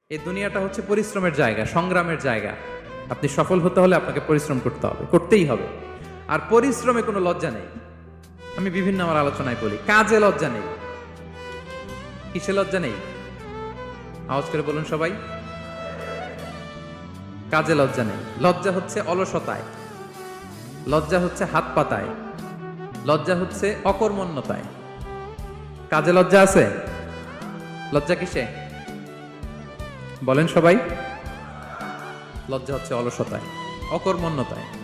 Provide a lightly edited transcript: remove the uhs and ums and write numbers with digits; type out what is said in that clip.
এই দুনিয়াটা হচ্ছে পরিশ্রমের জায়গা, সংগ্রামের জায়গা। আপনি সফল হতে হলে আপনাকে পরিশ্রম করতে হবে, করতেই হবে। আর পরিশ্রমে কোনো লজ্জা নেই। আমি বিভিন্ন আমার আলোচনায় বলি, কাজে লজ্জা নেই। কিসে লজ্জা নেই? আওয়াজ করে বলুন সবাই। কাজে লজ্জা নেই। লজ্জা হচ্ছে অলসতায়, লজ্জা হচ্ছে হাত পাতায়, লজ্জা হচ্ছে অকর্মণ্যতায়। কাজে লজ্জা আছে? লজ্জা কিসে বলেন সবাই? লজ্জা হচ্ছে অলসতায়, অকর্মণ্যতায়।